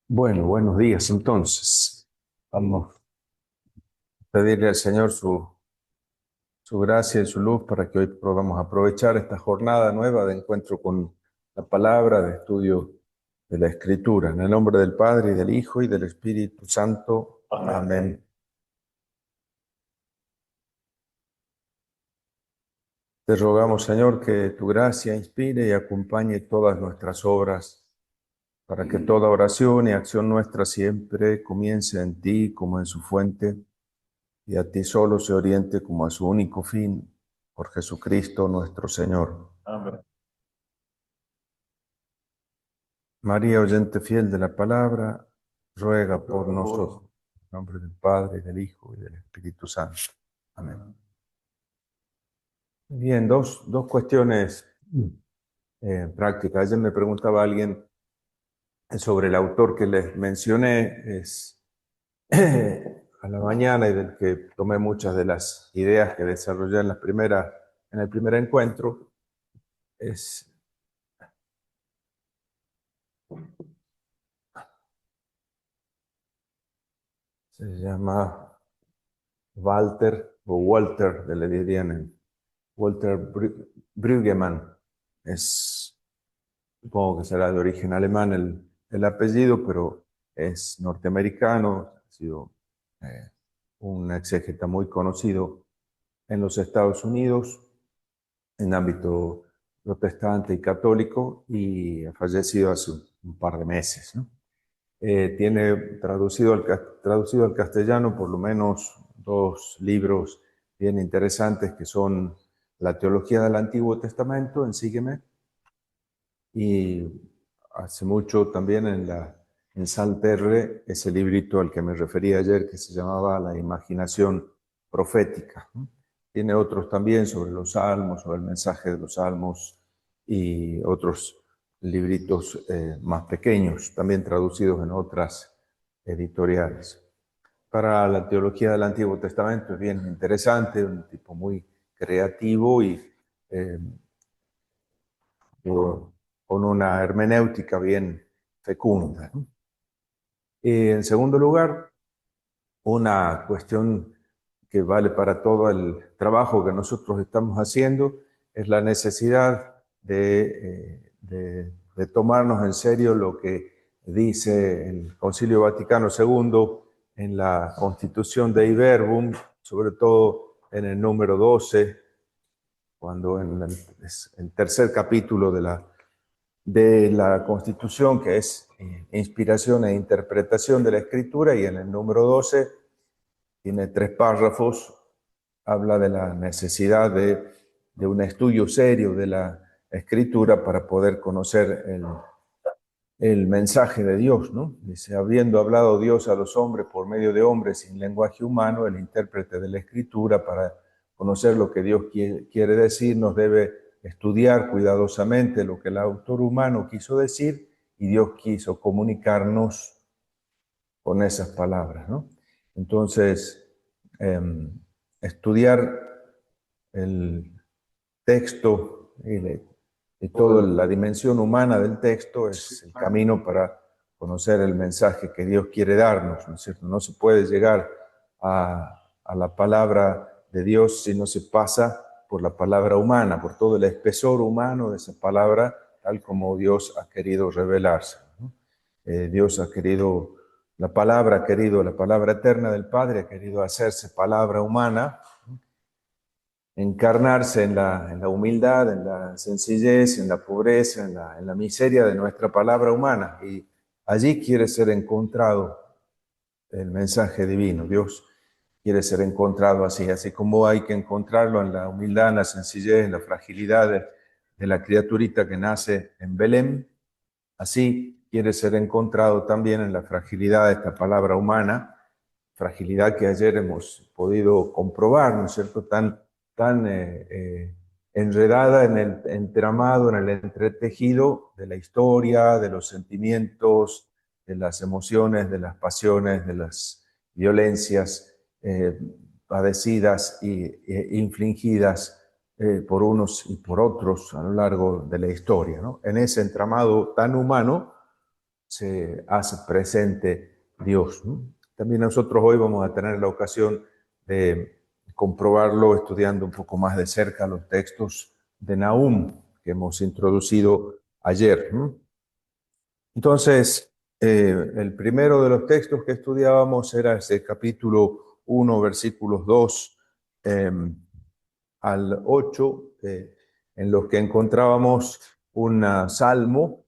Bueno, buenos días entonces. Vamos a pedirle al Señor su gracia y su luz para que hoy podamos aprovechar esta jornada nueva de encuentro con la palabra, de estudio de la Escritura. En el nombre del Padre, y del Hijo, y del Espíritu Santo. Amén. Te rogamos, Señor, que tu gracia inspire y acompañe todas nuestras obras, para que toda oración y acción nuestra siempre comience en ti como en su fuente, y a ti solo se oriente como a su único fin, por Jesucristo nuestro Señor. Amén. María, oyente fiel de la palabra, ruega por nosotros. En nombre del Padre, del Hijo y del Espíritu Santo. Amén. Bien, dos cuestiones prácticas. Ayer me preguntaba alguien sobre el autor que les mencioné, es a la mañana, y del que tomé muchas de las ideas que desarrollé en el primer encuentro. Es Se llama Walter, o Walter, le dirían Walter Brueggemann. Supongo que será de origen alemán el apellido, pero es norteamericano. Ha sido eh, un exégeta muy conocido en los Estados Unidos, en ámbito protestante y católico, y ha fallecido hace un par de meses, ¿no? Tiene traducido al castellano por lo menos dos libros bien interesantes, que son La teología del Antiguo Testamento, en Sígueme, y hace mucho también en Salterre, ese librito al que me referí ayer, que se llamaba La imaginación profética. Tiene otros también sobre los salmos, sobre el mensaje de los salmos, y otros libritos más pequeños, también traducidos en otras editoriales. Para la teología del Antiguo Testamento es bien interesante, un tipo muy creativo y eh, con una hermenéutica bien fecunda, ¿no? Y en segundo lugar, una cuestión que vale para todo el trabajo que nosotros estamos haciendo es la necesidad de tomarnos en serio lo que dice el Concilio Vaticano II en la Constitución Dei Verbum, sobre todo en el número 12, cuando en el tercer capítulo de la Constitución, que es inspiración e interpretación de la Escritura, y en el número 12 tiene tres párrafos, habla de la necesidad de un estudio serio de la Escritura para poder conocer el mensaje de Dios, ¿no? Dice: habiendo hablado Dios a los hombres por medio de hombres sin lenguaje humano, el intérprete de la Escritura, para conocer lo que Dios quiere decir, nos debe estudiar cuidadosamente lo que el autor humano quiso decir, y Dios quiso comunicarnos con esas palabras, ¿no? Entonces, eh, estudiar el texto y toda la dimensión humana del texto es el camino para conocer el mensaje que Dios quiere darnos, ¿no es cierto? No se puede llegar a la palabra de Dios si no se pasa por la palabra humana, por todo el espesor humano de esa palabra, tal como Dios ha querido revelarse, ¿no? Dios ha querido, la palabra eterna del Padre ha querido hacerse palabra humana, encarnarse en la humildad, en la sencillez, en la pobreza, en la miseria de nuestra palabra humana. Y allí quiere ser encontrado el mensaje divino. Dios quiere ser encontrado así, así como hay que encontrarlo en la humildad, en la sencillez, en la fragilidad de la criaturita que nace en Belén. Así quiere ser encontrado también en la fragilidad de esta palabra humana, fragilidad que ayer hemos podido comprobar, ¿no es cierto?, tan enredada en el entramado, en el entretejido de la historia, de los sentimientos, de las emociones, de las pasiones, de las violencias padecidas e infligidas por unos y por otros a lo largo de la historia, ¿no? En ese entramado tan humano se hace presente Dios, ¿no? También nosotros hoy vamos a tener la ocasión de comprobarlo estudiando un poco más de cerca los textos de Nahum que hemos introducido ayer, ¿no? Entonces, el primero de los textos que estudiábamos era ese capítulo 1, versículos 2 al 8, en los que encontrábamos un salmo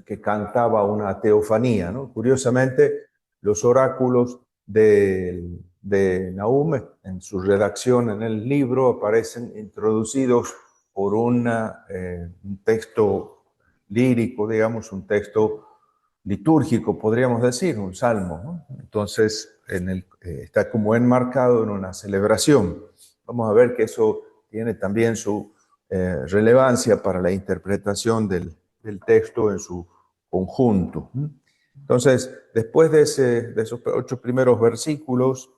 que cantaba una teofanía, ¿no? Curiosamente, los oráculos de Nahum, en su redacción en el libro, aparecen introducidos por un texto lírico, digamos, un texto litúrgico, podríamos decir, un salmo, ¿no? Entonces, está como enmarcado en una celebración. Vamos a ver que eso tiene también su relevancia para la interpretación del texto en su conjunto. Entonces, después de esos 8 primeros versículos,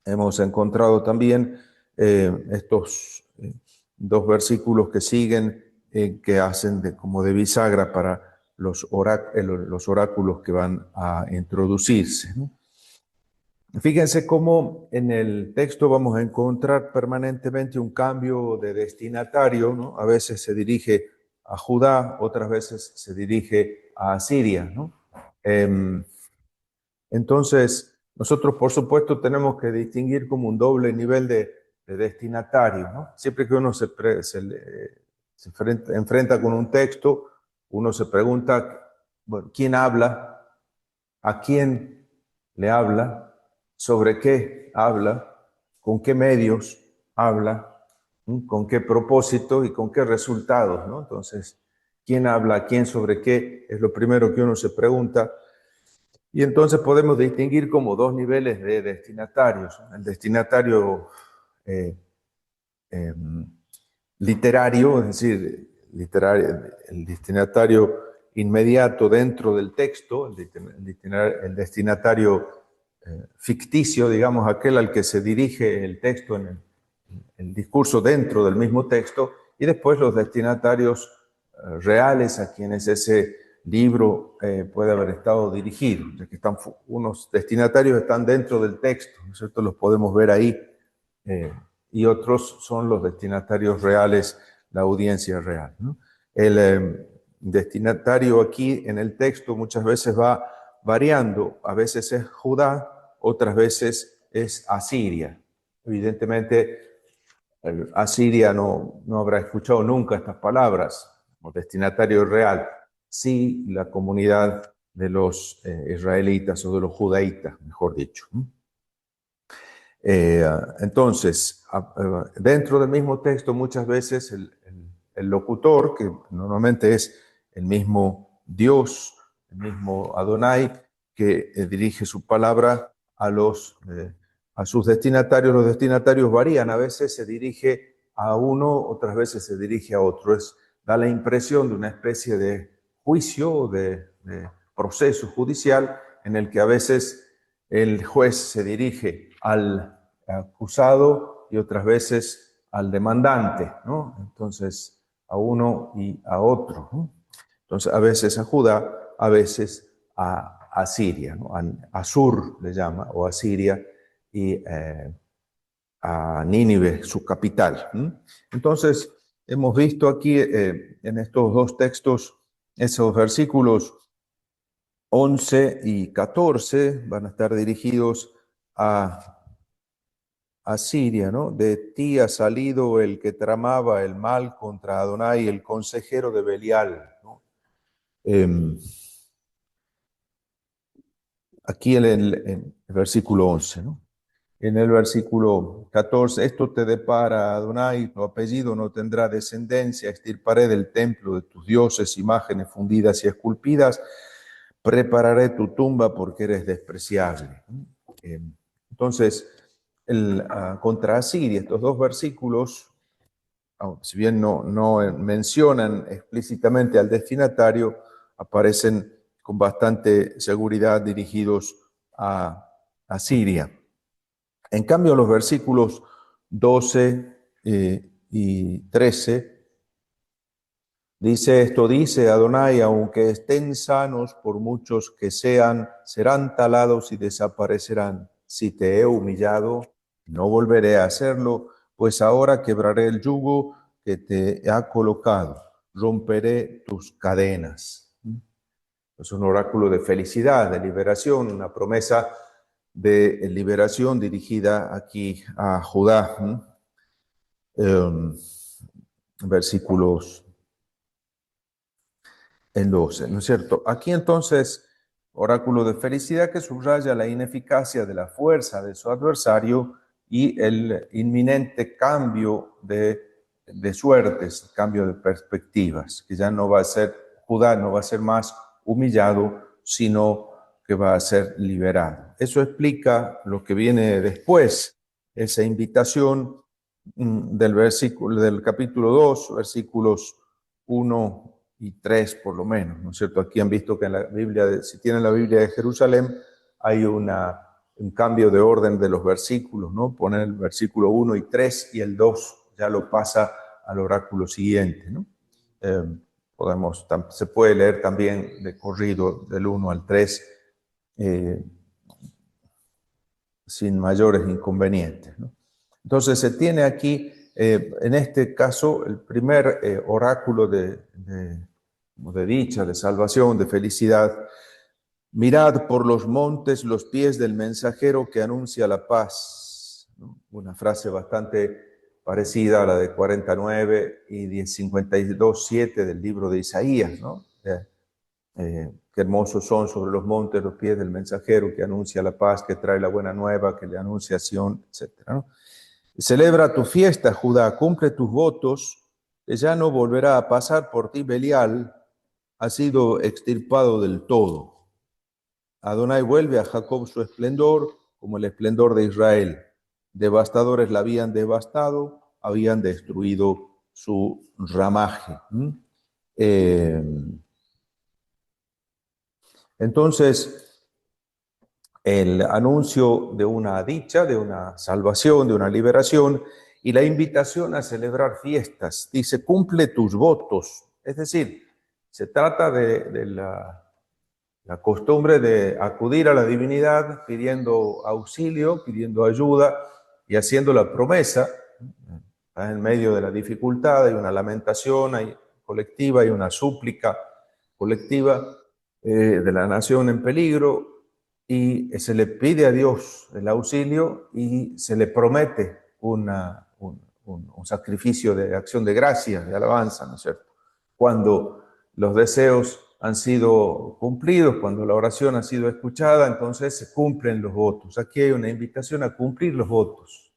hemos encontrado también estos 2 versículos que siguen, que hacen como de bisagra para los oráculos que van a introducirse, ¿no? Fíjense cómo en el texto vamos a encontrar permanentemente un cambio de destinatario, ¿no? A veces se dirige a Judá, otras veces se dirige a Asiria, ¿no? Entonces, nosotros por supuesto tenemos que distinguir como un doble nivel de destinatario, ¿no? Siempre que uno se enfrenta con un texto, uno se pregunta, bueno, ¿quién habla? ¿A quién le habla? ¿Sobre qué habla? ¿Con qué medios habla? ¿Con qué propósito y con qué resultados, ¿no? Entonces, ¿quién habla? ¿A quién? ¿Sobre qué? Es lo primero que uno se pregunta. Y entonces podemos distinguir como 2 niveles de destinatarios. El destinatario eh, eh, literario, es decir, el destinatario inmediato dentro del texto, el destinatario ficticio, digamos, aquel al que se dirige el texto en el discurso dentro del mismo texto, y después los destinatarios reales a quienes ese libro puede haber estado dirigido. O sea, que unos destinatarios están dentro del texto, ¿no es cierto? Los podemos ver ahí, y otros son los destinatarios reales, la audiencia real, ¿no? El destinatario aquí en el texto muchas veces va variando, a veces es Judá, otras veces es Asiria. Evidentemente, Asiria no habrá escuchado nunca estas palabras como destinatario real, sí la comunidad de los israelitas o de los judaítas, mejor dicho. Entonces, dentro del mismo texto muchas veces el locutor, que normalmente es el mismo Dios, el mismo Adonai, que dirige su palabra a sus destinatarios. Los destinatarios varían, a veces se dirige a uno, otras veces se dirige a otro. Da la impresión de una especie de juicio, de proceso judicial, en el que a veces el juez se dirige al acusado y otras veces al demandante, ¿no? Entonces, a uno y a otro, ¿no? Entonces, a veces a Judá, a veces a Siria, ¿no? A Sur le llama, o a Siria, y a Nínive, su capital. Entonces, hemos visto aquí en estos 2 textos, esos versículos 11 y 14 van a estar dirigidos a Siria, ¿no? De ti ha salido el que tramaba el mal contra Adonai, el consejero de Belial, ¿no? Aquí en el versículo 11, ¿no? En el versículo 14, esto te depara, Adonai, tu apellido no tendrá descendencia, extirparé del templo de tus dioses imágenes fundidas y esculpidas, prepararé tu tumba porque eres despreciable. Entonces, contra Asiria, estos 2 versículos, si bien no mencionan explícitamente al destinatario, aparecen con bastante seguridad dirigidos a Siria. En cambio, los versículos 12 y 13 Dice esto, dice Adonai, aunque estén sanos, por muchos que sean, serán talados y desaparecerán. Si te he humillado, no volveré a hacerlo, pues ahora quebraré el yugo que te ha colocado, romperé tus cadenas. Es un oráculo de felicidad, de liberación, una promesa de liberación dirigida aquí a Judá. Versículos en 12, ¿no es cierto? Aquí entonces, oráculo de felicidad que subraya la ineficacia de la fuerza de su adversario y el inminente cambio de suertes, cambio de perspectivas, que ya no va a ser, Judá no va a ser más humillado, sino que va a ser liberado. Eso explica lo que viene después, esa invitación del capítulo 2, versículos 1 y 3 por lo menos, ¿no es cierto? Aquí han visto que en la Biblia, si tienen la Biblia de Jerusalén, hay un cambio de orden de los versículos, ¿no? Poner el versículo 1 y 3 y el 2 ya lo pasa al oráculo siguiente, ¿no? Se puede leer también de corrido del 1 al 3 sin mayores inconvenientes, ¿no? Entonces se tiene aquí, en este caso, el primer oráculo de dicha, de salvación, de felicidad. Mirad por los montes los pies del mensajero que anuncia la paz. Una frase bastante parecida a la de 49 y 52:7 del libro de Isaías, ¿no? Qué hermosos son sobre los montes los pies del mensajero que anuncia la paz, que trae la buena nueva, que le anuncia a Sión, etc., ¿no? Celebra tu fiesta, Judá, cumple tus votos, que ya no volverá a pasar por ti Belial, ha sido extirpado del todo. Adonai vuelve a Jacob su esplendor, como el esplendor de Israel. Devastadores la habían devastado, habían destruido su ramaje. Entonces, el anuncio de una dicha, de una salvación, de una liberación, y la invitación a celebrar fiestas. Dice, cumple tus votos. Es decir, se trata de la costumbre de acudir a la divinidad pidiendo auxilio, pidiendo ayuda y haciendo la promesa. En medio de la dificultad hay una lamentación colectiva, hay una súplica colectiva de la nación en peligro, y se le pide a Dios el auxilio y se le promete un sacrificio de acción de gracias, de alabanza, ¿no es cierto? Cuando los deseos han sido cumplidos, cuando la oración ha sido escuchada, entonces se cumplen los votos. Aquí hay una invitación a cumplir los votos,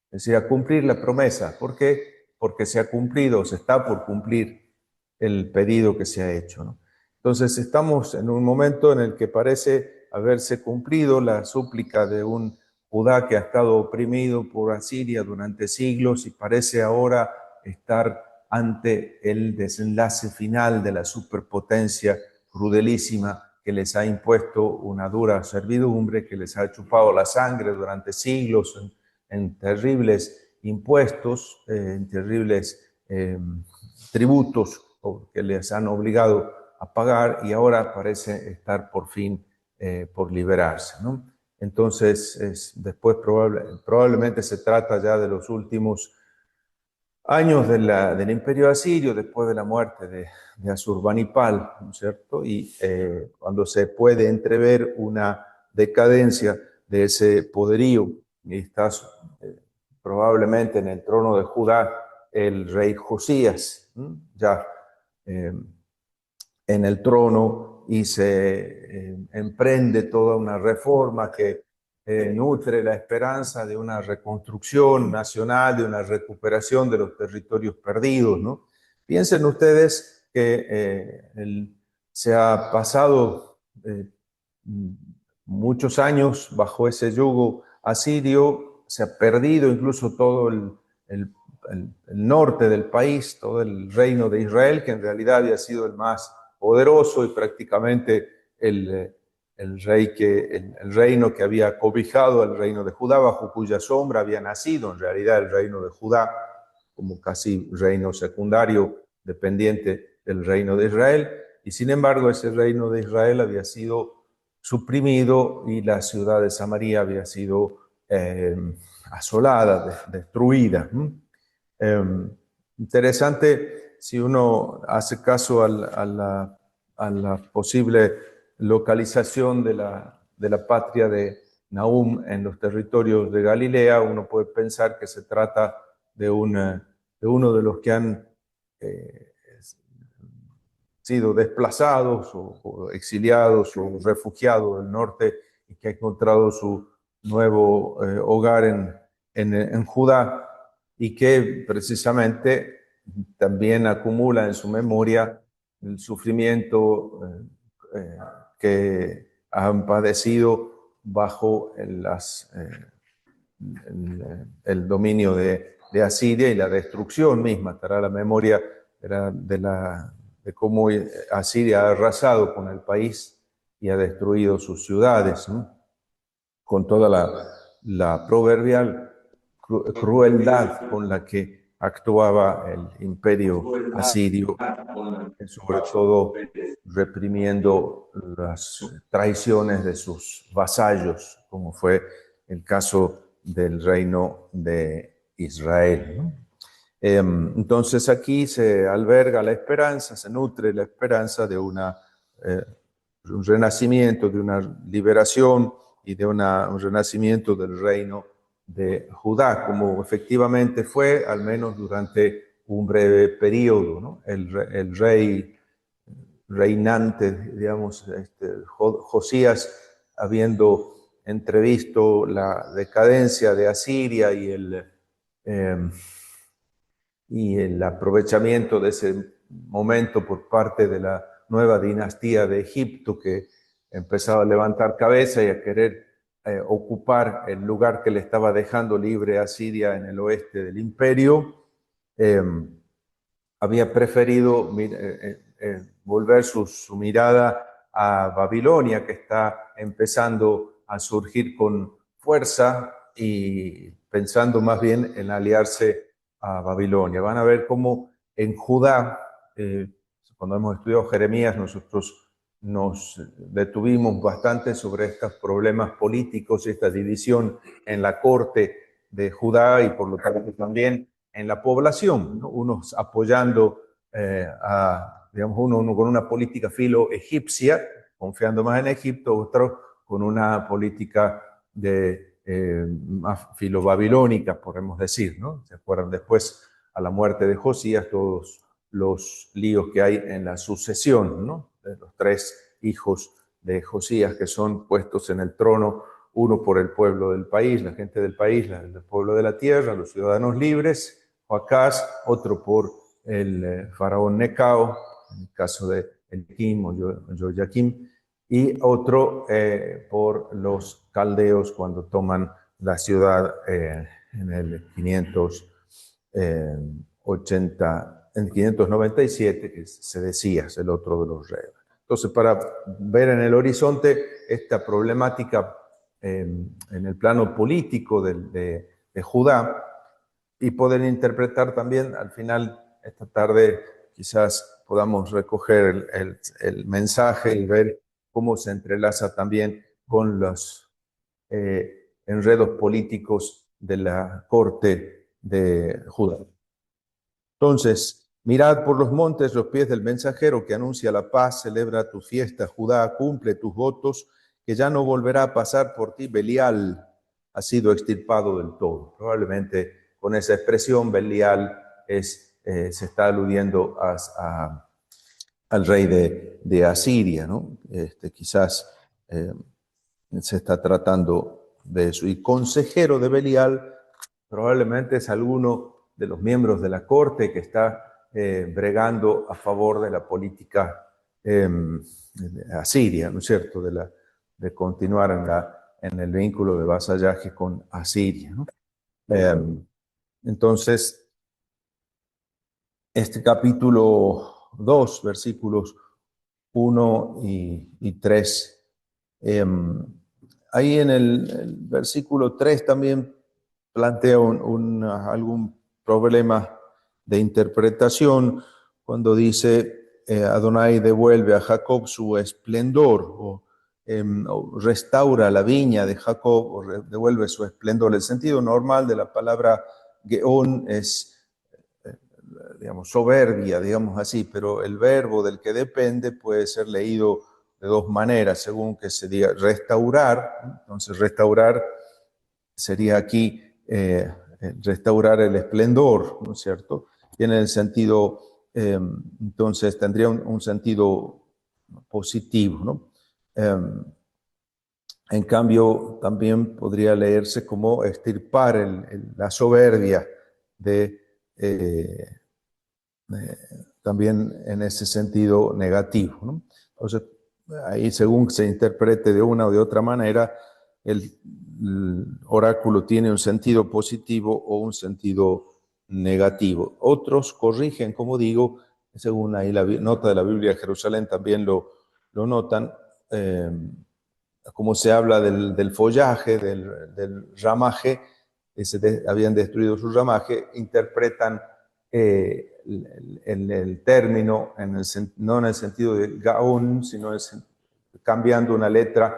es decir, a cumplir la promesa. ¿Por qué? Porque se ha cumplido, se está por cumplir el pedido que se ha hecho, ¿no? Entonces estamos en un momento en el que parece haberse cumplido la súplica de un Judá que ha estado oprimido por Asiria durante siglos y parece ahora estar ante el desenlace final de la superpotencia crudelísima que les ha impuesto una dura servidumbre, que les ha chupado la sangre durante siglos en terribles impuestos, en terribles tributos que les han obligado a pagar, y ahora parece estar por fin por liberarse, ¿no? Entonces, después probablemente se trata ya de los últimos años del imperio asirio, después de la muerte de Asurbanipal, ¿no es cierto? Y cuando se puede entrever una decadencia de ese poderío, y está probablemente en el trono de Judá el rey Josías, ya en el trono, y se emprende toda una reforma que nutre la esperanza de una reconstrucción nacional, de una recuperación de los territorios perdidos, ¿no? Piensen ustedes que se ha pasado muchos años bajo ese yugo asirio, se ha perdido incluso todo el norte del país, todo el reino de Israel, que en realidad había sido el más poderoso y prácticamente el reino que había cobijado el reino de Judá, bajo cuya sombra había nacido en realidad el reino de Judá, como casi reino secundario dependiente del reino de Israel, y sin embargo ese reino de Israel había sido suprimido y la ciudad de Samaria había sido asolada, destruida. Interesante si uno hace caso a la posible localización de la patria de Nahum en los territorios de Galilea, uno puede pensar que se trata de uno de los que han sido desplazados o exiliados o refugiados del norte y que ha encontrado su nuevo hogar en Judá y que precisamente también acumula en su memoria el sufrimiento que han padecido bajo el dominio de Asiria y la destrucción misma. Estará la memoria de cómo Asiria ha arrasado con el país y ha destruido sus ciudades, ¿no? Con toda la proverbial crueldad con la que actuaba el imperio asirio, sobre todo reprimiendo las traiciones de sus vasallos, como fue el caso del reino de Israel, ¿no? Entonces aquí se alberga la esperanza, se nutre la esperanza de un renacimiento, de una liberación y de un renacimiento del reino de Judá, como efectivamente fue, al menos durante un breve periodo, ¿no? El rey reinante, digamos, Josías, habiendo entrevisto la decadencia de Asiria y el aprovechamiento de ese momento por parte de la nueva dinastía de Egipto, que empezaba a levantar cabeza y a querer ocupar el lugar que le estaba dejando libre a Siria en el oeste del imperio, había preferido volver su mirada a Babilonia, que está empezando a surgir con fuerza, y pensando más bien en aliarse a Babilonia. Van a ver cómo en Judá, cuando hemos estudiado Jeremías, nosotros nos detuvimos bastante sobre estos problemas políticos, esta división en la corte de Judá y por lo tanto también en la población, ¿no? Unos apoyando digamos, uno con una política filo egipcia, confiando más en Egipto, otros con una política más filo babilónica, podemos decir, ¿no? ¿Se acuerdan? Después, a la muerte de Josías, todos los líos que hay en la sucesión, ¿no? De los tres hijos de Josías que son puestos en el trono, uno por el pueblo del país, la gente del país, el pueblo de la tierra, los ciudadanos libres, Joacás, otro por el faraón Necao, en el caso de Eliakim o Joyaquim, y otro por los caldeos cuando toman la ciudad en el 597, que se decía, es el otro de los reyes. Entonces, para ver en el horizonte esta problemática en el plano político de Judá, y poder interpretar también, al final, esta tarde, quizás podamos recoger el mensaje y ver cómo se entrelaza también con los enredos políticos de la corte de Judá. Entonces, mirad por los montes los pies del mensajero que anuncia la paz, celebra tu fiesta, Judá, cumple tus votos, que ya no volverá a pasar por ti. Belial ha sido extirpado del todo. Probablemente con esa expresión, Belial se está aludiendo al rey de Asiria, ¿no? Quizás se está tratando de eso. Y consejero de Belial probablemente es alguno de los miembros de la corte que está bregando a favor de la política asiria, ¿no es cierto?, de continuar en el vínculo de vasallaje con Asiria, ¿no? Entonces, este capítulo 2, versículos 1 y 3, ahí en el versículo 3 también plantea algún problema de interpretación, cuando dice Adonai devuelve a Jacob su esplendor, o restaura la viña de Jacob, o devuelve su esplendor. El sentido normal de la palabra Geón es, digamos, soberbia, digamos así, pero el verbo del que depende puede ser leído de dos maneras, según que se diga restaurar. Entonces, restaurar sería aquí restaurar el esplendor, ¿no es cierto? Tiene el sentido, entonces tendría un sentido positivo, ¿no? En cambio, también podría leerse como extirpar la soberbia también en ese sentido negativo, ¿no? Entonces, ahí según se interprete de una o de otra manera, el oráculo tiene un sentido positivo o un sentido negativo. Otros corrigen, como digo, según ahí la nota de la Biblia de Jerusalén también lo notan, como se habla del follaje, del ramaje, habían destruido su ramaje, interpretan el término, no en el sentido de gaón, sino cambiando una letra,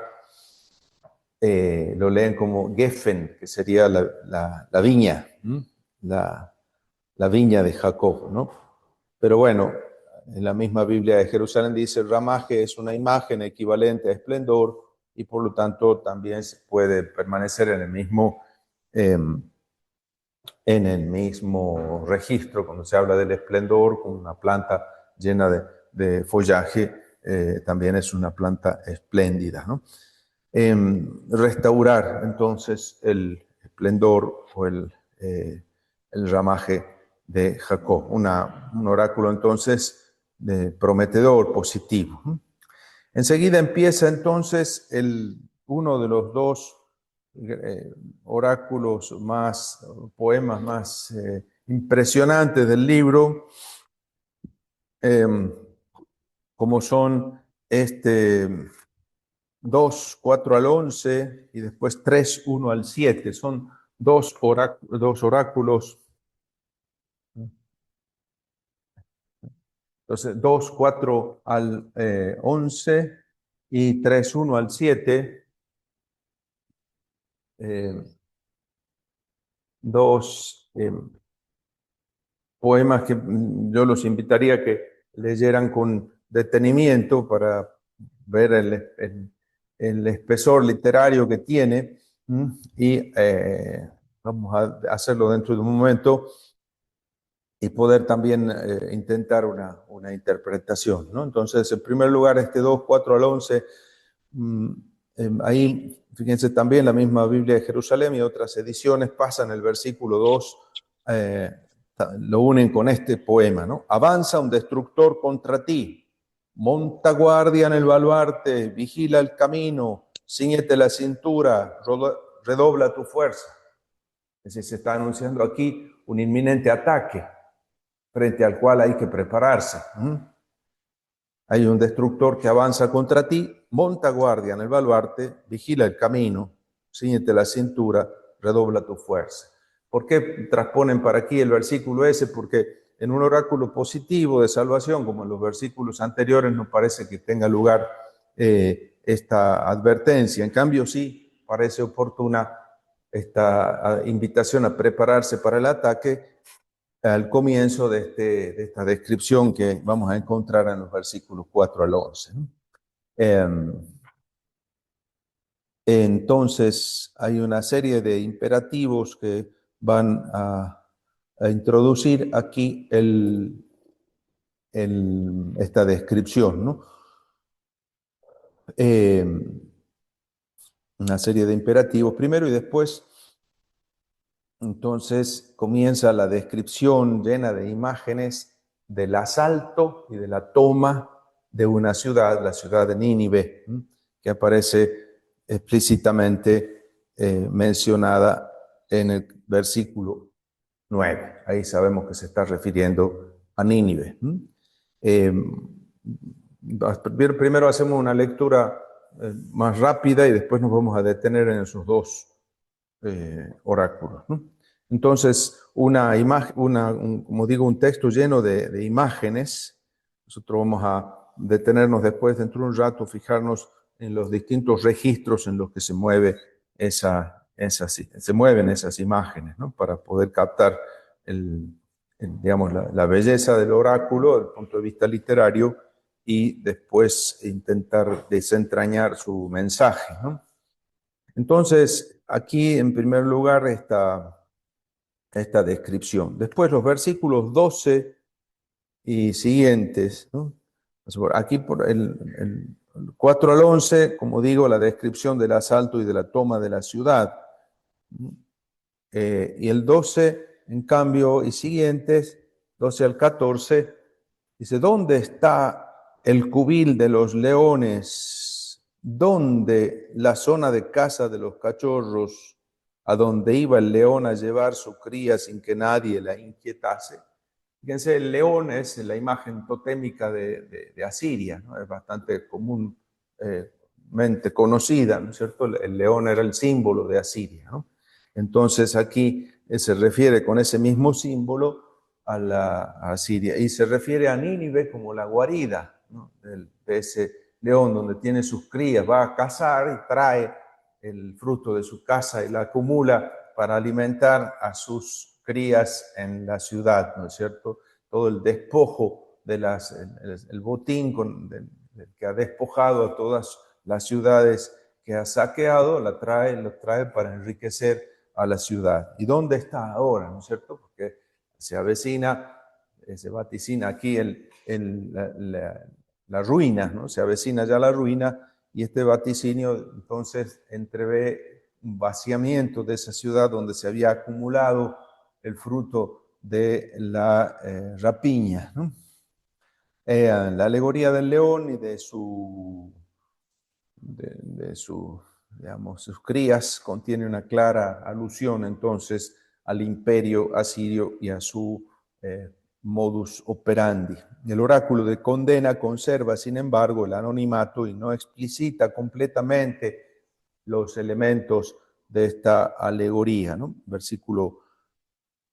lo leen como Geffen, que sería la viña, la viña de Jacob, ¿no? Pero bueno, en la misma Biblia de Jerusalén dice, ramaje es una imagen equivalente a esplendor, y por lo tanto también se puede permanecer en el mismo registro cuando se habla del esplendor, con una planta llena de follaje, también es una planta espléndida, ¿no? Restaurar entonces el esplendor o el ramaje de Jacob, un oráculo entonces prometedor, positivo. Enseguida empieza entonces uno de los dos oráculos más, poemas más impresionantes del libro, como son 2, 4 al 11 y después 3, 1 al 7. Son dos oráculos. Entonces, 2, 4 al 11 y 3, 1 al 7. Dos poemas que yo los invitaría a que leyeran con detenimiento para ver el espesor literario que tiene, y vamos a hacerlo dentro de un momento y poder también intentar una interpretación, ¿no? Entonces, en primer lugar, 2, 4 al 11, ahí, fíjense también, la misma Biblia de Jerusalén y otras ediciones pasan el versículo 2, lo unen con este poema, ¿no? Avanza un destructor contra ti, monta guardia en el baluarte, vigila el camino, cíñete la cintura, redobla tu fuerza. Es decir, se está anunciando aquí un inminente ataque frente al cual hay que prepararse. Hay un destructor que avanza contra ti, monta guardia en el baluarte, vigila el camino, cíñete la cintura, redobla tu fuerza. ¿Por qué transponen para aquí el versículo ese? Porque en un oráculo positivo de salvación, como en los versículos anteriores, no parece que tenga lugar esta advertencia. En cambio, sí parece oportuna esta invitación a prepararse para el ataque al comienzo de esta descripción que vamos a encontrar en los versículos 4 al 11. Entonces, hay una serie de imperativos que van a introducir aquí esta descripción, ¿no? Una serie de imperativos primero y después, entonces, comienza la descripción llena de imágenes del asalto y de la toma de una ciudad, la ciudad de Nínive, que aparece explícitamente mencionada en el versículo 9. Ahí sabemos que se está refiriendo a Nínive. Primero hacemos una lectura más rápida y después nos vamos a detener en esos dos oráculos, ¿no? Entonces, una imagen, como digo, un texto lleno de imágenes. Nosotros vamos a detenernos después, dentro de un rato, fijarnos en los distintos registros en los que se se mueven esas imágenes, ¿no? Para poder captar digamos, la belleza del oráculo desde el punto de vista literario y después intentar desentrañar su mensaje, ¿no? Entonces, aquí en primer lugar esta descripción. Después los versículos 12 y siguientes, ¿no? Aquí por el 4 al 11, como digo, la descripción del asalto y de la toma de la ciudad. Y el 12, en cambio, y siguientes, 12 al 14, dice, ¿dónde está el cubil de los leones? ¿Dónde la zona de caza de los cachorros, a donde iba el león a llevar su cría sin que nadie la inquietase? Fíjense, el león es la imagen totémica de Asiria, ¿no? Es bastante comúnmente conocida, ¿no es cierto? El león era el símbolo de Asiria, ¿no? Entonces aquí se refiere con ese mismo símbolo a Asiria y se refiere a Nínive como la guarida, ¿no? de ese león donde tiene sus crías, va a cazar y trae el fruto de su caza y la acumula para alimentar a sus crías en la ciudad, ¿no es cierto? Todo el despojo el botín del que ha despojado a todas las ciudades que ha saqueado, lo trae para enriquecer a la ciudad. ¿Y dónde está ahora, no es cierto? Porque se avecina, se vaticina aquí la ruina, ¿no? Se avecina ya la ruina y este vaticinio entonces entrevé un vaciamiento de esa ciudad donde se había acumulado el fruto de la rapiña, ¿no? La alegoría del león y digamos, sus crías contiene una clara alusión entonces al imperio asirio y a su modus operandi. El oráculo de Condena conserva, sin embargo, el anonimato y no explicita completamente los elementos de esta alegoría, ¿no? Versículo: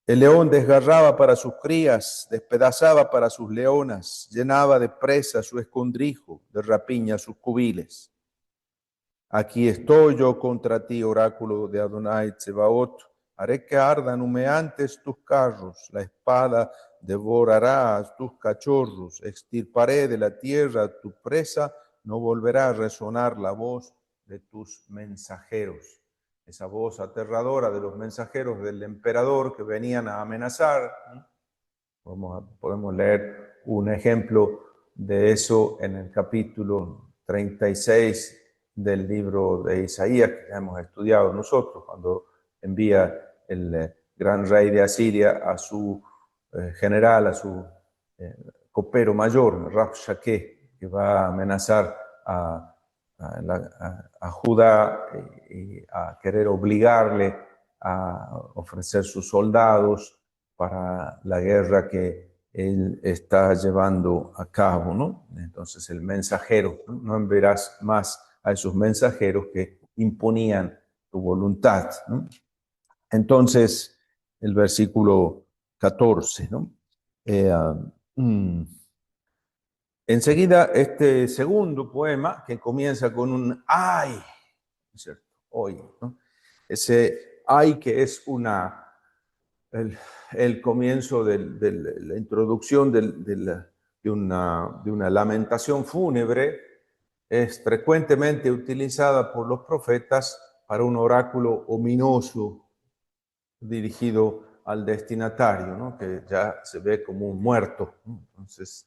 el león desgarraba para sus crías, despedazaba para sus leonas, llenaba de presa su escondrijo, de rapiña sus cubiles. Aquí estoy yo contra ti, oráculo de Adonai Tsebaot. Haré que ardan humeantes tus carros, la espada devorará a tus cachorros, extirparé de la tierra tu presa, no volverá a resonar la voz de tus mensajeros. Esa voz aterradora de los mensajeros del emperador que venían a amenazar. Podemos leer un ejemplo de eso en el capítulo 36 del libro de Isaías, que hemos estudiado nosotros, cuando envía el gran rey de Asiria a su general, a su copero mayor, Rabshakeh, que va a amenazar a Judá y a querer obligarle a ofrecer sus soldados para la guerra que él está llevando a cabo, ¿no? Entonces el mensajero, no enviarás más a esos mensajeros que imponían tu voluntad, ¿no? Entonces, el versículo 14, ¿no? Enseguida, este segundo poema, que comienza con un ay, ¿no es cierto? Hoy, ¿no? Ese ay que es el comienzo de la introducción de una lamentación fúnebre, es frecuentemente utilizada por los profetas para un oráculo ominoso dirigido al destinatario, ¿no? Que ya se ve como un muerto, ¿no? Entonces,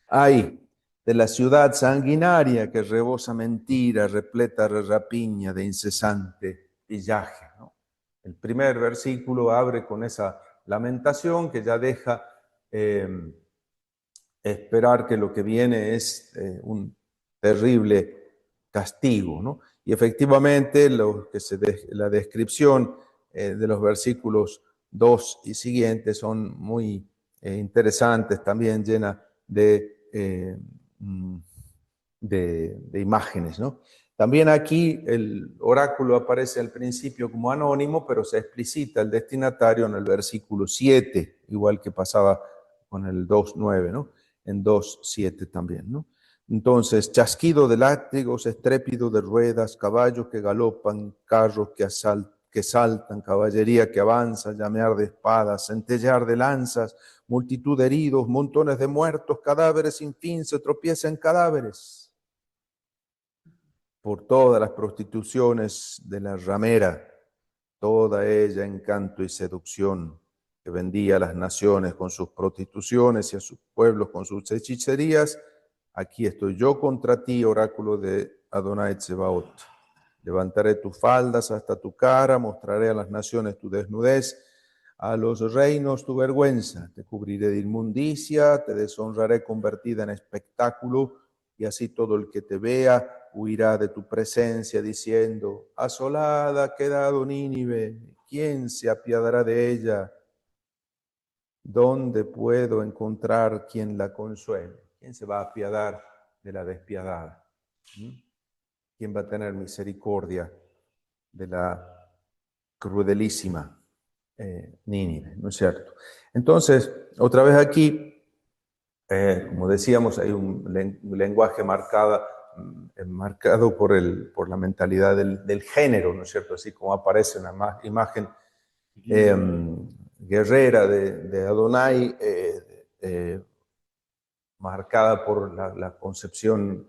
ay, de la ciudad sanguinaria que rebosa mentira, repleta de rapiña, de incesante pillaje, ¿no? El primer versículo abre con esa lamentación que ya deja esperar que lo que viene es un terrible castigo, ¿no? Y efectivamente la descripción de los versículos 2 y siguientes son muy interesantes, también llena de imágenes, ¿no? También aquí el oráculo aparece al principio como anónimo, pero se explicita el destinatario en el versículo 7, igual que pasaba con el 2.9, ¿no? En 2.7 también, ¿no? Entonces, chasquido de látigos, estrépito de ruedas, caballos que galopan, carros que saltan, caballería que avanza, llamear de espadas, centellear de lanzas, multitud de heridos, montones de muertos, cadáveres sin fin, se tropiezan cadáveres por todas las prostituciones de la ramera, toda ella encanto y seducción, que vendía a las naciones con sus prostituciones y a sus pueblos con sus hechicerías. Aquí estoy yo contra ti, oráculo de Adonai Tsebaot. Levantaré tus faldas hasta tu cara, mostraré a las naciones tu desnudez, a los reinos tu vergüenza. Te cubriré de inmundicia, te deshonraré convertida en espectáculo, y así todo el que te vea huirá de tu presencia diciendo: asolada ha quedado Nínive, ¿quién se apiadará de ella? ¿Dónde puedo encontrar quien la consuele? ¿Quién se va a apiadar de la despiadada? ¿Quién va a tener misericordia de la crudelísima Nínive? ¿No es cierto? Entonces, otra vez aquí, como decíamos, hay un lenguaje marcado por la mentalidad del género, ¿no es cierto? Así como aparece una imagen guerrera de Adonai, marcada por la concepción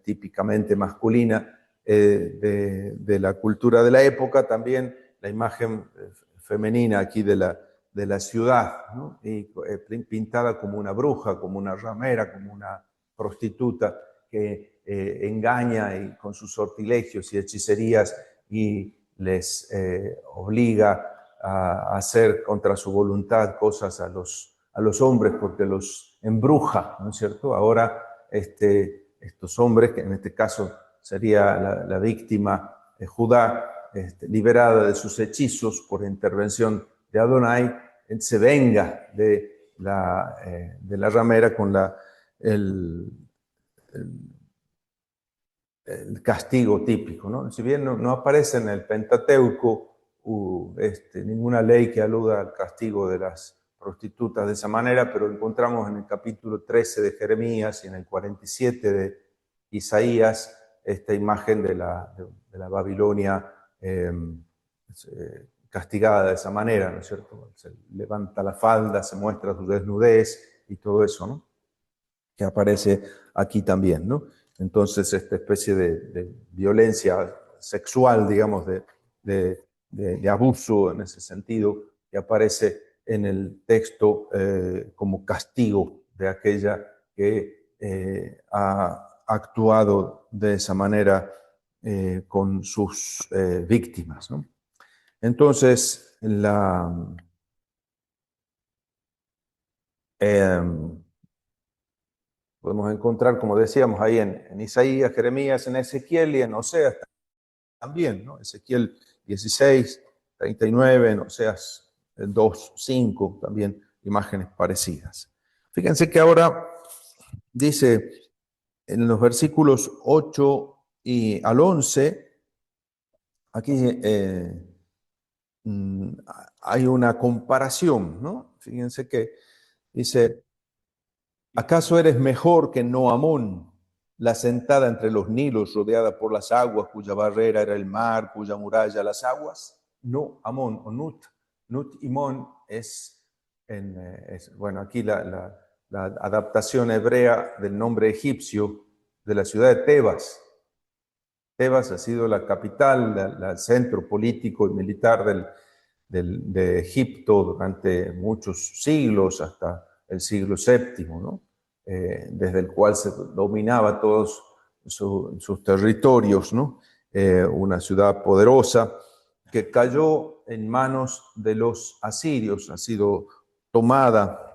típicamente masculina de la cultura de la época, también la imagen femenina aquí de la ciudad, ¿no? Y pintada como una bruja, como una ramera, como una prostituta que engaña y con sus sortilegios y hechicerías y les obliga a hacer contra su voluntad cosas a los hombres porque los embruja, ¿no es cierto? Ahora estos hombres, que en este caso sería la víctima Judá, liberada de sus hechizos por intervención de Adonai, se venga de la ramera con el castigo típico, ¿no? Si bien no aparece en el Pentateuco ninguna ley que aluda al castigo de las prostitutas de esa manera, pero encontramos en el capítulo 13 de Jeremías y en el 47 de Isaías esta imagen de la Babilonia castigada de esa manera, ¿no es cierto? Se levanta la falda, se muestra su desnudez y todo eso, ¿no? Que aparece aquí también, ¿no? Entonces, esta especie de violencia sexual, digamos, de abuso en ese sentido, que aparece en el texto como castigo de aquella que ha actuado de esa manera con sus víctimas, ¿no? Entonces, podemos encontrar, como decíamos, ahí en Isaías, Jeremías, en Ezequiel y en Oseas también, ¿no? Ezequiel 16, 39, en Oseas 2, 5, también imágenes parecidas. Fíjense que ahora dice en los versículos 8 y al 11, aquí hay una comparación, ¿no? Fíjense que dice: ¿acaso eres mejor que Noamón, la sentada entre los Nilos, rodeada por las aguas, cuya barrera era el mar, cuya muralla las aguas? Noamón o Nut. Nut y Mon bueno, aquí la adaptación hebrea del nombre egipcio de la ciudad de Tebas. Tebas ha sido la capital, el centro político y militar de Egipto durante muchos siglos, hasta el siglo VII, ¿no? Desde el cual se dominaba todos sus territorios, ¿no? Una ciudad poderosa que cayó en manos de los asirios, ha sido tomada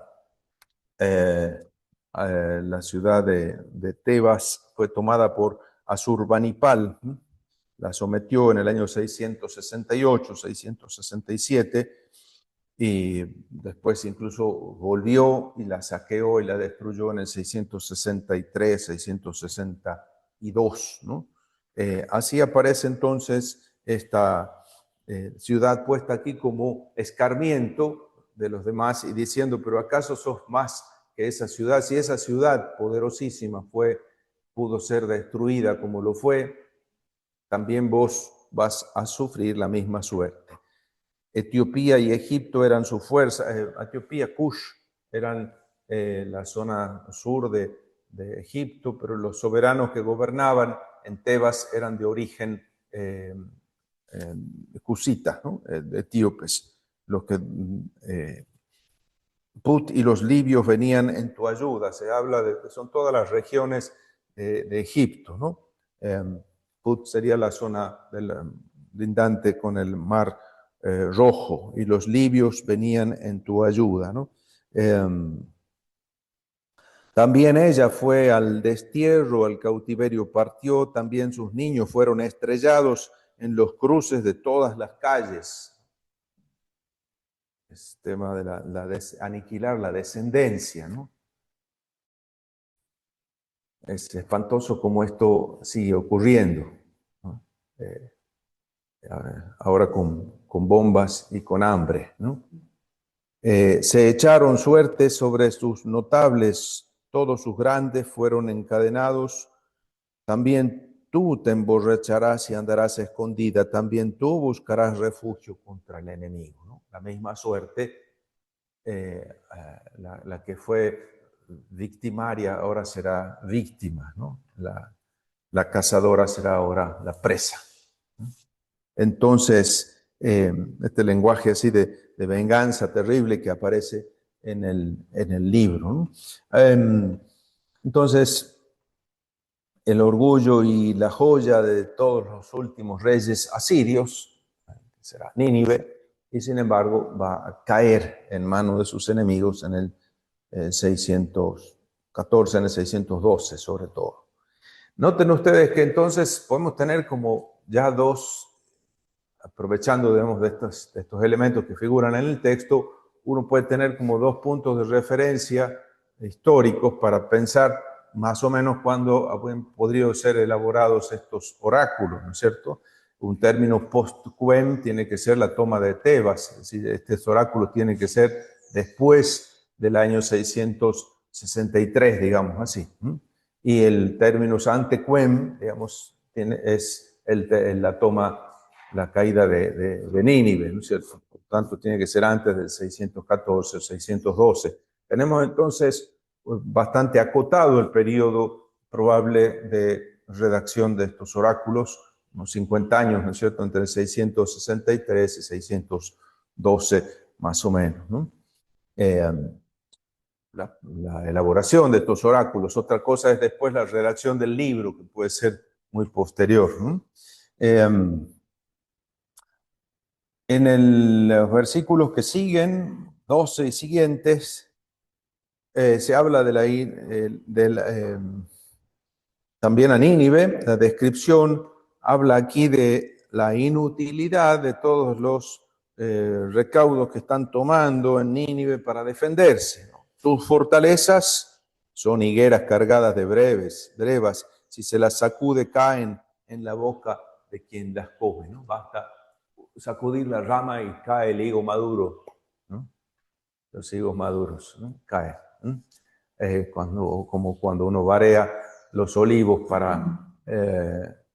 la ciudad de Tebas, fue tomada por Asurbanipal, ¿no? La sometió en el año 668, 667, y después incluso volvió y la saqueó y la destruyó en el 663, 662, ¿no? Así aparece entonces esta ciudad puesta aquí como escarmiento de los demás y diciendo, pero ¿acaso sos más que esa ciudad? Si esa ciudad poderosísima pudo ser destruida como lo fue, también vos vas a sufrir la misma suerte. Etiopía y Egipto eran su fuerza, Etiopía, Kush, eran la zona sur de Egipto, pero los soberanos que gobernaban en Tebas eran de origen cusita, ¿no? Etíopes. Los que Put y los libios venían en tu ayuda. Se habla de que son todas las regiones de Egipto, ¿no? Put sería la zona lindante con el mar Rojo, y los libios venían en tu ayuda, ¿no? También ella fue al destierro, al cautiverio partió, también sus niños fueron estrellados en los cruces de todas las calles. Es tema de aniquilar la descendencia, ¿no? Es espantoso cómo esto sigue ocurriendo, ¿no? Ahora con bombas y con hambre, ¿no? Se echaron suerte sobre sus notables, todos sus grandes fueron encadenados. También tú te emborracharás y andarás escondida, también tú buscarás refugio contra el enemigo, ¿no? La misma suerte, la que fue victimaria ahora será víctima, ¿no? La cazadora será ahora la presa. Entonces, este lenguaje así de venganza terrible que aparece en el libro, ¿no? Entonces, el orgullo y la joya de todos los últimos reyes asirios, será Nínive, y sin embargo va a caer en manos de sus enemigos en el 614, en el 612 sobre todo. Noten ustedes que entonces podemos tener como ya dos, aprovechando digamos, de estos elementos que figuran en el texto, uno puede tener como dos puntos de referencia históricos para pensar más o menos cuándo podrían ser elaborados estos oráculos, ¿no es cierto? Un término post-quem tiene que ser la toma de Tebas, es decir, estos oráculos tienen que ser después del año 663, digamos así. Y el término ante-quem, digamos, es la toma, la caída de Nínive, ¿no es cierto? Por tanto, tiene que ser antes del 614 o 612. Tenemos entonces bastante acotado el periodo probable de redacción de estos oráculos, unos 50 años, ¿no es cierto?, entre 663 y 612 más o menos, ¿no? La elaboración de estos oráculos. Otra cosa es después la redacción del libro, que puede ser muy posterior, ¿no? En los versículos que siguen, 12 y siguientes, se habla también a Nínive. La descripción habla aquí de la inutilidad de todos los recaudos que están tomando en Nínive para defenderse, ¿no? Tus fortalezas son higueras cargadas de brevas, si se las sacude caen en la boca de quien las come, ¿no? Basta sacudir la rama y cae el higo maduro, ¿no? Los higos maduros, ¿no? Caen, ¿no? Como cuando uno barea los olivos para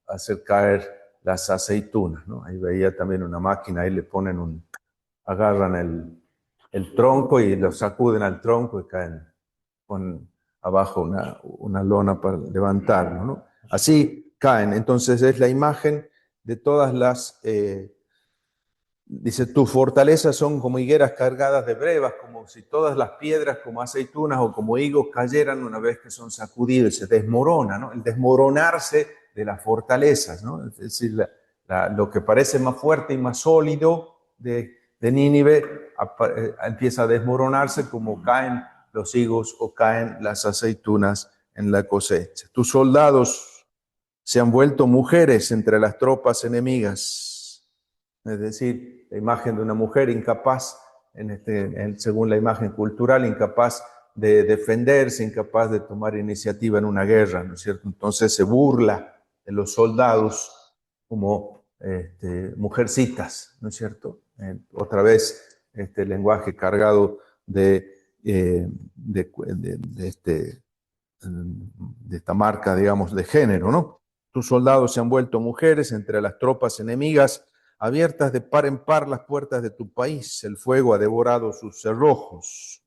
hacer caer las aceitunas, ¿no? Ahí veía también una máquina, ahí le ponen agarran el tronco y lo sacuden al tronco y caen con abajo una lona para levantarlo, ¿no? Así caen. Entonces es la imagen de todas las... dice, tus fortalezas son como higueras cargadas de brevas, como si todas las piedras como aceitunas o como higos cayeran una vez que son sacudidos, se desmorona, ¿no? El desmoronarse de las fortalezas, ¿no? Es decir, lo que parece más fuerte y más sólido de Nínive empieza a desmoronarse como caen los higos o caen las aceitunas en la cosecha. Tus soldados se han vuelto mujeres entre las tropas enemigas. Es decir, la imagen de una mujer incapaz, según la imagen cultural, incapaz de defenderse, incapaz de tomar iniciativa en una guerra, ¿no es cierto? Entonces se burla los soldados como mujercitas, ¿no es cierto? Otra vez este lenguaje cargado de esta marca, digamos, de género, ¿no? Tus soldados se han vuelto mujeres entre las tropas enemigas, abiertas de par en par las puertas de tu país. El fuego ha devorado sus cerrojos.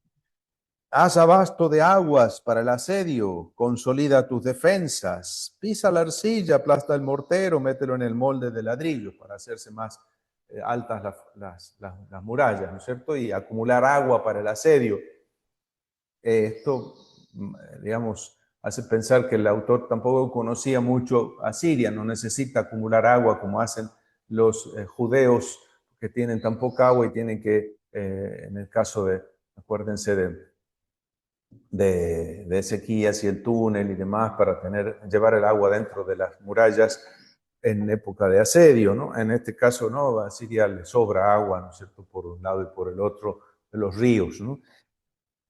Haz abasto de aguas para el asedio, consolida tus defensas, pisa la arcilla, aplasta el mortero, mételo en el molde de ladrillo para hacerse más altas las murallas, ¿no es cierto? Y acumular agua para el asedio. Esto, digamos, hace pensar que el autor tampoco conocía mucho a Siria, no necesita acumular agua como hacen los judeos que tienen tan poca agua y tienen que, en el caso de, acuérdense de Ezequías y el túnel y demás para llevar el agua dentro de las murallas en época de asedio, ¿no? En este caso, no, a Siria le sobra agua, ¿no es cierto?, por un lado y por el otro de los ríos, ¿no?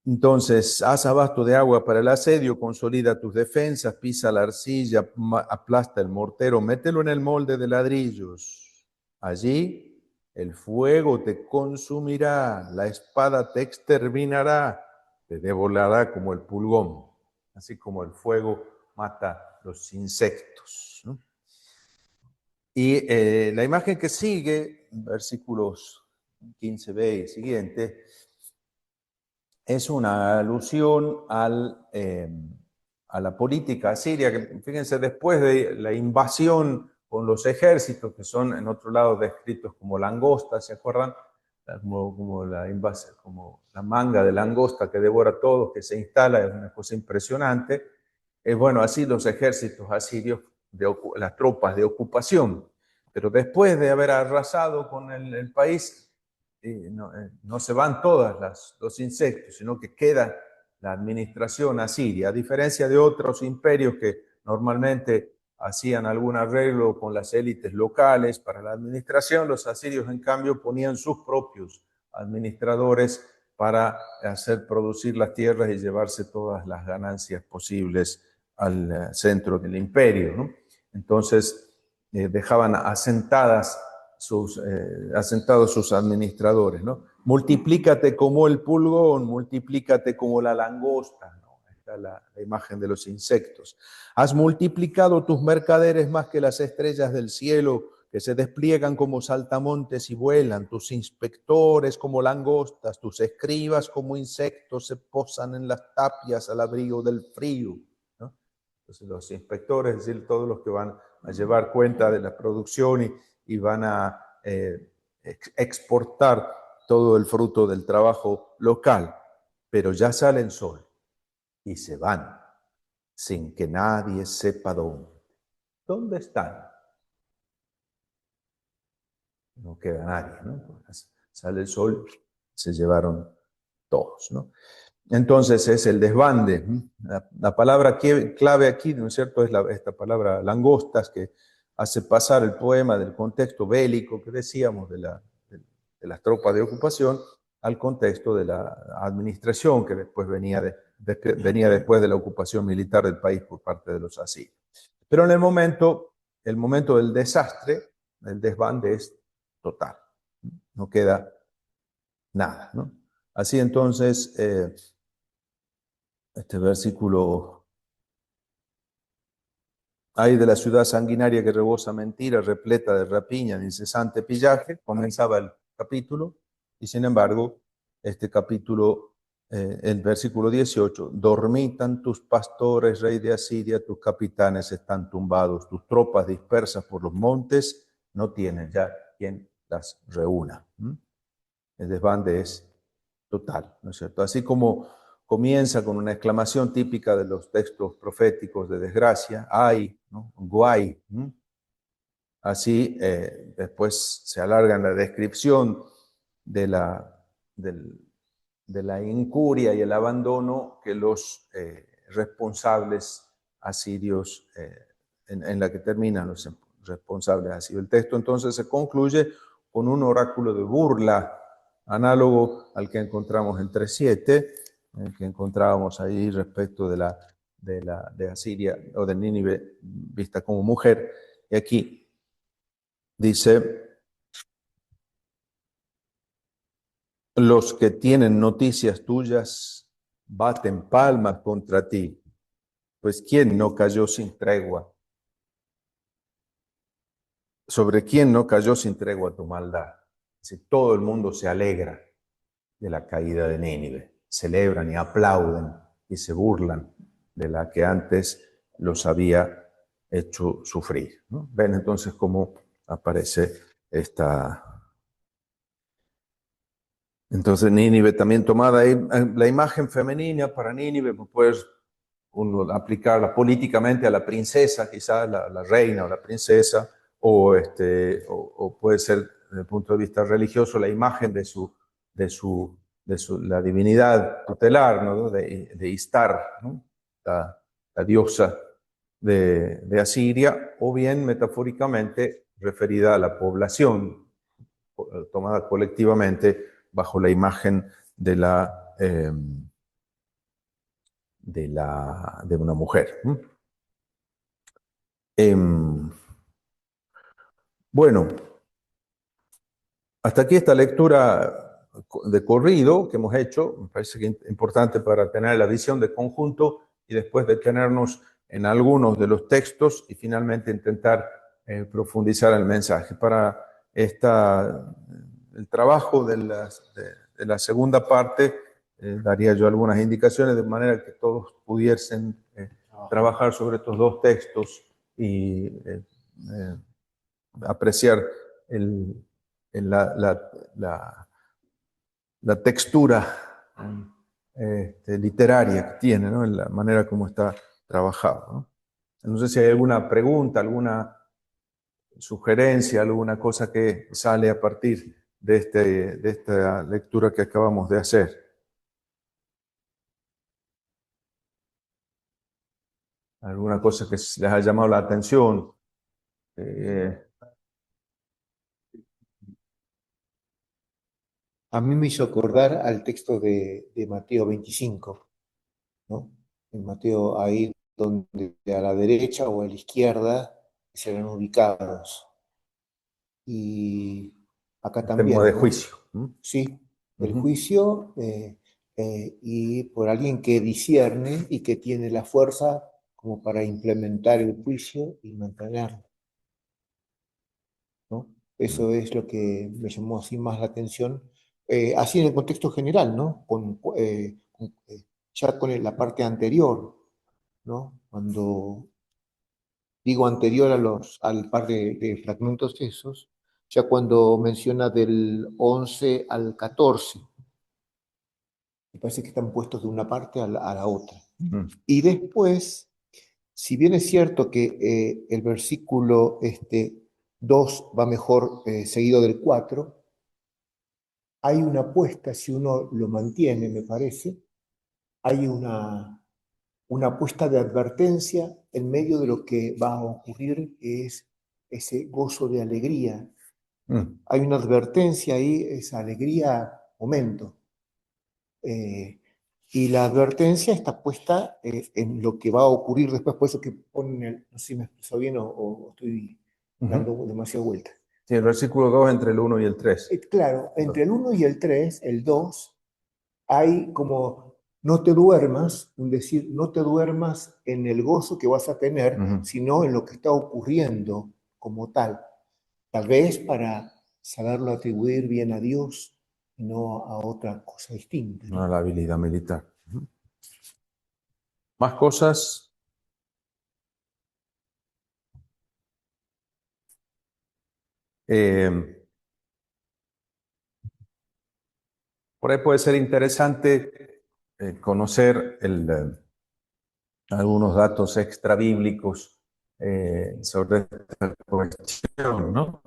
Entonces, haz abasto de agua para el asedio, consolida tus defensas, pisa la arcilla, aplasta el mortero, mételo en el molde de ladrillos. Allí el fuego te consumirá, la espada te exterminará, te devorará como el pulgón, así como el fuego mata los insectos, ¿no? Y la imagen que sigue, versículos 15b y siguiente, es una alusión a la política siria, que fíjense, después de la invasión con los ejércitos, que son en otro lado descritos como langostas, ¿se acuerdan? Como la manga de langosta que devora a todos, que se instala, es una cosa impresionante. Bueno, así los ejércitos asirios, las tropas de ocupación. Pero después de haber arrasado con el país, no se van los insectos, sino que queda la administración asiria, a diferencia de otros imperios que normalmente hacían algún arreglo con las élites locales para la administración. Los asirios, en cambio, ponían sus propios administradores para hacer producir las tierras y llevarse todas las ganancias posibles al centro del imperio, ¿no? Entonces, dejaban asentados sus administradores, ¿no? Multiplícate como el pulgón, multiplícate como la langosta, ¿no? Está la imagen de los insectos. Has multiplicado tus mercaderes más que las estrellas del cielo, que se despliegan como saltamontes y vuelan, tus inspectores como langostas, tus escribas como insectos se posan en las tapias al abrigo del frío, ¿no? Entonces los inspectores, es decir, todos los que van a llevar cuenta de la producción y van a exportar todo el fruto del trabajo local, pero ya sale el sol y se van sin que nadie sepa dónde. ¿Dónde están? No queda nadie, ¿no? Sale el sol, se llevaron todos, ¿no? Entonces es el desbande. La palabra clave aquí, ¿no es cierto?, es esta palabra langostas, que hace pasar el poema del contexto bélico que decíamos de las tropas de ocupación al contexto de la administración que después venía después de la ocupación militar del país por parte de los asirios. Pero en el momento del desastre, el desbande es total. No queda nada, ¿no? Así entonces, este versículo: ay de la ciudad sanguinaria que rebosa mentira, repleta de rapiña, de incesante pillaje, comenzaba el capítulo, y sin embargo, este capítulo, el versículo 18, dormitan tus pastores, rey de Asiria, tus capitanes están tumbados, tus tropas dispersas por los montes, no tienen ya quien las reúna. El desbande es total, ¿no es cierto? Así como comienza con una exclamación típica de los textos proféticos de desgracia, ay, ¿no? Guay. Así después se alarga en la descripción de la incuria y el abandono que los responsables asirios, en la que terminan los responsables asirios. El texto entonces se concluye con un oráculo de burla, análogo al que encontramos en 3.7, el que encontrábamos ahí respecto de la de Asiria o de Nínive vista como mujer. Y aquí dice: los que tienen noticias tuyas baten palmas contra ti, pues ¿quién no cayó sin tregua? ¿Sobre quién no cayó sin tregua tu maldad? Si todo el mundo se alegra de la caída de Nínive, celebran y aplauden y se burlan de la que antes los había hecho sufrir, ¿no? Ven entonces cómo aparece esta. Entonces Nínive también tomada ahí, la imagen femenina para Nínive, pues puedes uno aplicarla políticamente a la princesa, quizás la reina o la princesa, o puede ser desde el punto de vista religioso la imagen de la divinidad tutelar, ¿no? de Istar, ¿no? la diosa de Asiria, o bien metafóricamente referida a la población, tomada colectivamente bajo la imagen de una mujer. Bueno, hasta aquí esta lectura de corrido que hemos hecho. Me parece que es importante para tener la visión de conjunto y después detenernos en algunos de los textos y finalmente intentar profundizar el mensaje. Para el trabajo de la segunda parte, daría yo algunas indicaciones de manera que todos pudiesen trabajar sobre estos dos textos y apreciar la textura literaria que tiene, ¿no? En la manera como está trabajado, ¿no? No sé si hay alguna pregunta, alguna sugerencia, alguna cosa que sale a partir de esta lectura que acabamos de hacer. Alguna cosa que les ha llamado la atención. A mí me hizo acordar al texto de Mateo 25, ¿no? En Mateo, ahí donde a la derecha o a la izquierda serán ubicados. Y acá El tema de también, ¿no? juicio. Sí, el juicio y por alguien que discierne y que tiene la fuerza como para implementar el juicio y mantenerlo, ¿no? Eso es lo que me llamó así más la atención, así en el contexto general, ¿no? Ya con la parte anterior, ¿no? Cuando digo anterior al par de fragmentos esos, ya cuando menciona del 11 al 14, me parece que están puestos de una parte a la otra. Y después, si bien es cierto que el versículo 2 va mejor seguido del 4, hay una apuesta, si uno lo mantiene, me parece, hay una apuesta de advertencia en medio de lo que va a ocurrir, que es ese gozo de alegría. Hay una advertencia ahí, esa alegría, momento. Y la advertencia está puesta en lo que va a ocurrir después, por eso que ponen, no sé si me expreso bien o estoy dando demasiada vuelta. Sí, el versículo 2 entre el 1 y el 3. Claro, entre el 1 y el 3, el 2, hay como no te duermas, un decir, no te duermas en el gozo que vas a tener, sino en lo que está ocurriendo como tal. Tal vez para saberlo atribuir bien a Dios y no a otra cosa distinta, ¿no? No a la habilidad militar. Más cosas. Por ahí puede ser interesante conocer algunos datos extra bíblicos sobre esta cuestión, ¿no?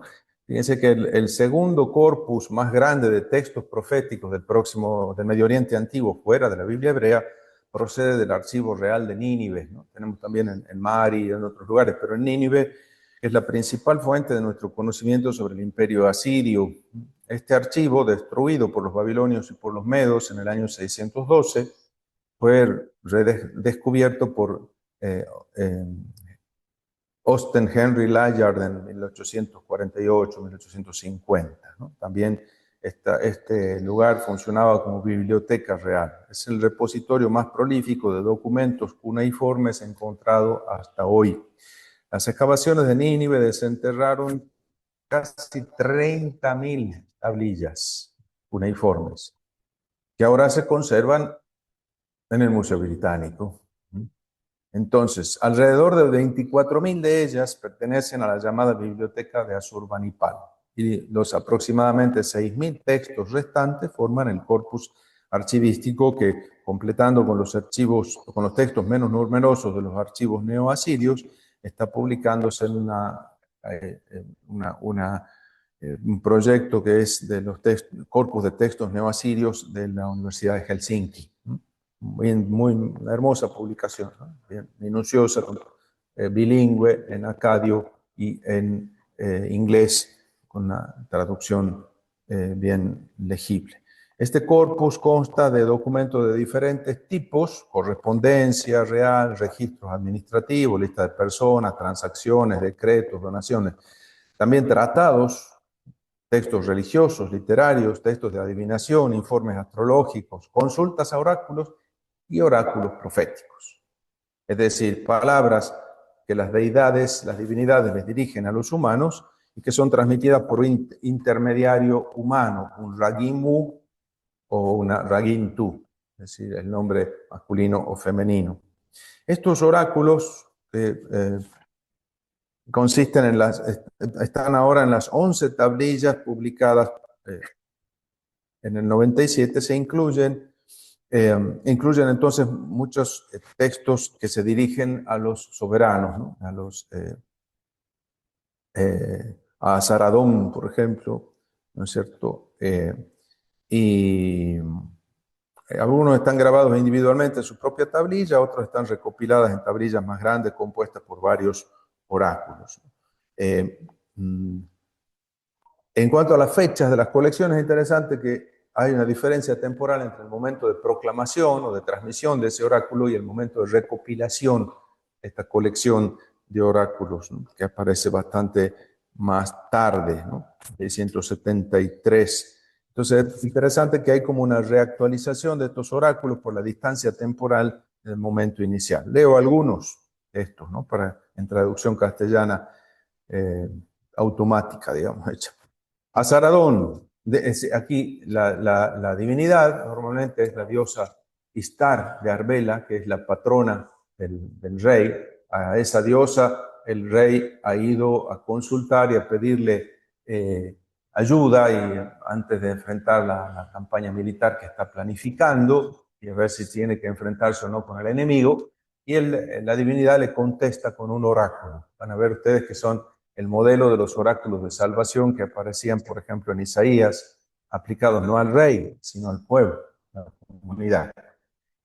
Fíjense que el segundo corpus más grande de textos proféticos del Medio Oriente antiguo, fuera de la Biblia hebrea, procede del archivo real de Nínive, ¿no? Tenemos también en Mari y en otros lugares, pero en Nínive es la principal fuente de nuestro conocimiento sobre el imperio asirio. Este archivo, destruido por los babilonios y por los medos en el año 612, fue redescubierto por Austen Henry Layard en 1848-1850, ¿no? También este lugar funcionaba como biblioteca real. Es el repositorio más prolífico de documentos cuneiformes encontrado hasta hoy. Las excavaciones de Nínive desenterraron casi 30.000 tablillas cuneiformes, que ahora se conservan en el Museo Británico. Entonces, alrededor de 24.000 de ellas pertenecen a la llamada Biblioteca de Asurbanipal, y los aproximadamente 6.000 textos restantes forman el corpus archivístico que, completando con los textos menos numerosos de los archivos neoasirios, está publicándose en un proyecto que es de los corpus de textos neoasirios de la Universidad de Helsinki. Muy hermosa publicación, ¿no? Bien minuciosa, bilingüe en acadio y en inglés, con una traducción bien legible. Este corpus consta de documentos de diferentes tipos: correspondencia real, registros administrativos, lista de personas, transacciones, decretos, donaciones. También tratados, textos religiosos, literarios, textos de adivinación, informes astrológicos, consultas a oráculos y oráculos proféticos. Es decir, palabras que las deidades, las divinidades les dirigen a los humanos y que son transmitidas por intermediario humano, un Ragimu o una Ragintu, es decir, el nombre masculino o femenino. Estos oráculos están ahora en las 11 tablillas publicadas en el 97, incluyen entonces muchos textos que se dirigen a los soberanos, ¿no? A Saradón, por ejemplo, ¿no es cierto? Y algunos están grabados individualmente en su propia tablilla, otros están recopiladas en tablillas más grandes compuestas por varios oráculos. En cuanto a las fechas de las colecciones, es interesante que hay una diferencia temporal entre el momento de proclamación o de transmisión de ese oráculo y el momento de recopilación de esta colección de oráculos, ¿no? Que aparece bastante más tarde, ¿no? 673. Entonces es interesante que hay como una reactualización de estos oráculos por la distancia temporal del momento inicial. Leo algunos de estos, ¿no? En traducción castellana automática, digamos, hecha. A Saradón, aquí la divinidad normalmente es la diosa Istar de Arbela, que es la patrona del rey. A esa diosa el rey ha ido a consultar y a pedirle ayuda antes de enfrentar la campaña militar que está planificando y a ver si tiene que enfrentarse o no con el enemigo. Y la divinidad le contesta con un oráculo. Van a ver ustedes que son el modelo de los oráculos de salvación que aparecían, por ejemplo, en Isaías, aplicados no al rey, sino al pueblo, a la comunidad.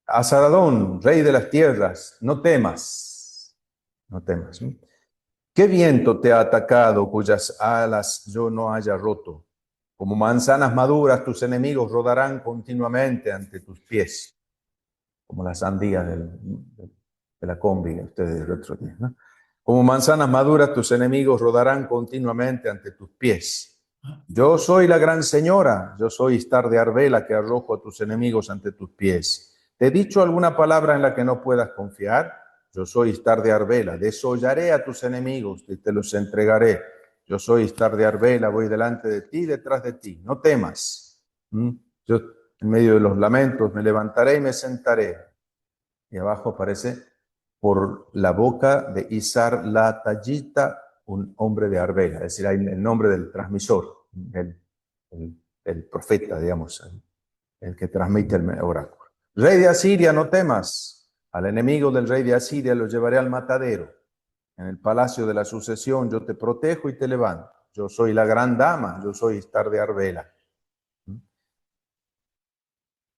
A Saradón, rey de las tierras, no temas, no temas. ¿Sí? ¿Qué viento te ha atacado cuyas alas yo no haya roto? Como manzanas maduras, tus enemigos rodarán continuamente ante tus pies, como la sandía de la combi, ustedes el otro día, ¿no? Como manzanas maduras, tus enemigos rodarán continuamente ante tus pies. Yo soy la gran señora, yo soy Istar de Arbela, que arrojo a tus enemigos ante tus pies. ¿Te he dicho alguna palabra en la que no puedas confiar? Yo soy Istar de Arbela, desollaré a tus enemigos y te los entregaré. Yo soy Istar de Arbela, voy delante de ti, detrás de ti. No temas. Yo, en medio de los lamentos, me levantaré y me sentaré. Y abajo aparece: por la boca de Isar la Tallita, un hombre de Arbela. Es decir, hay el nombre del transmisor, el profeta, digamos, el que transmite el oráculo. Rey de Asiria, no temas. Al enemigo del rey de Asiria lo llevaré al matadero. En el palacio de la sucesión yo te protejo y te levanto. Yo soy la gran dama, yo soy Istar de Arbela.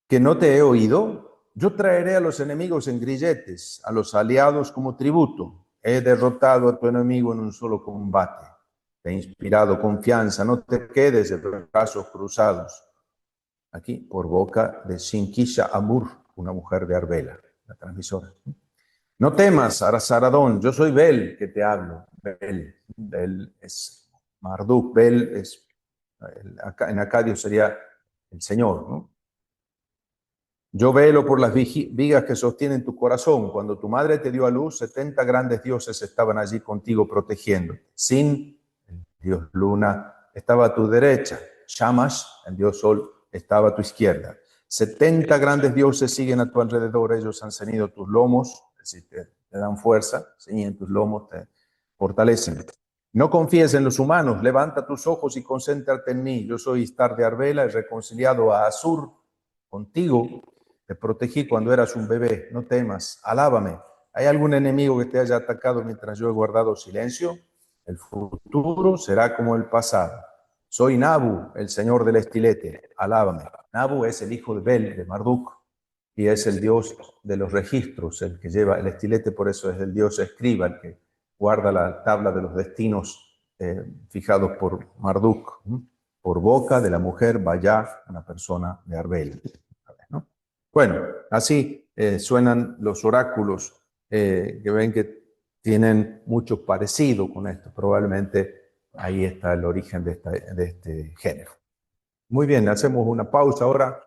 ¿Que no te he oído? Yo traeré a los enemigos en grilletes, a los aliados como tributo. He derrotado a tu enemigo en un solo combate. Te he inspirado confianza, no te quedes de brazos cruzados. Aquí, por boca de Shinkisha Amur, una mujer de Arbela. la transmisora. No temas, Saradón, yo soy Bel que te hablo. Bel es Marduk, Bel es, en acadio sería el Señor, ¿no? Yo velo por las vigas que sostienen tu corazón. Cuando tu madre te dio a luz, 70 grandes dioses estaban allí contigo protegiéndote. Sin el dios Luna estaba a tu derecha. Shamash, el dios Sol, estaba a tu izquierda. 70 grandes dioses siguen a tu alrededor. Ellos han ceñido tus lomos, es decir, te dan fuerza, ceñen tus lomos, te fortalecen. No confíes en los humanos. Levanta tus ojos y concéntrate en mí. Yo soy Istar de Arbela, he reconciliado a Asur contigo. Te protegí cuando eras un bebé, no temas, alábame. ¿Hay algún enemigo que te haya atacado mientras yo he guardado silencio? El futuro será como el pasado. Soy Nabu, el señor del estilete, alábame. Nabu es el hijo de Bel, de Marduk, y es el dios de los registros, el que lleva el estilete, por eso es el dios escriba, el que guarda la tabla de los destinos fijados por Marduk, por boca de la mujer Bayá, una persona de Arbel. ¿No? Bueno, así suenan los oráculos que ven que tienen mucho parecido con esto. Probablemente ahí está el origen de este género. Muy bien, hacemos una pausa ahora.